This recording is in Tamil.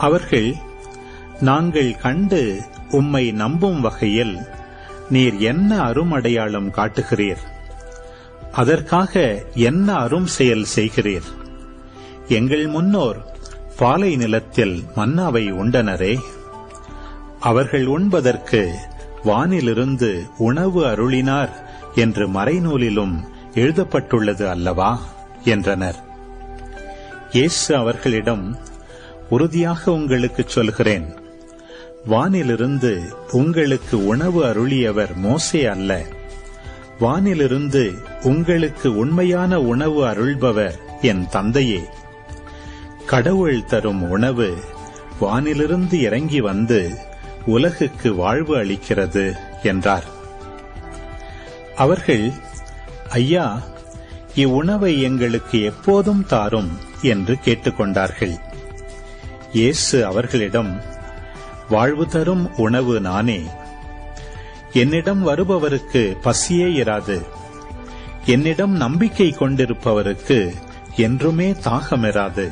அவர்கள், நாங்கள் கண்டு உம்மை நம்பும் வகையில் நீர் என்ன அருமடையாளம் காட்டுகிறீர்? அதற்காக என்ன அரும் செயல் செய்கிறீர்? எங்கள் முன்னோர் பாலை நிலத்தில் மன்னாவை உண்டனரே. அவர்கள் உண்பதற்கு வானிலிருந்து உணவு அருளினார் என்று மறைநூலிலும் எழுதப்பட்டுள்ளது அல்லவா என்றனர். இயேசு அவர்களிடம், உறுதியாக உங்களுக்கு சொல்கிறேன், வானிலிருந்து உங்களுக்கு உணவு அருளியவர் மோசே அல்ல, வானிலிருந்து உங்களுக்கு உண்மையான உணவு அருள்பவர் என் தந்தையே. கடவுள் தரும் உணவு வானிலிருந்து இறங்கி வந்து உலகுக்கு வாழ்வு அளிக்கிறது என்றார். அவர்கள், ஐயா, இவ்வுணவை எங்களுக்கு எப்போதும் தாரும் என்று கேட்டுக்கொண்டார்கள். இயேசு அவர்களிடம், வாழ்வு தரும் உணவு நானே. என்னிடம் வருபவருக்கு பசியே இராது. என்னிடம் நம்பிக்கை கொண்டிருப்பவருக்கு என்றுமே தாகமிராது.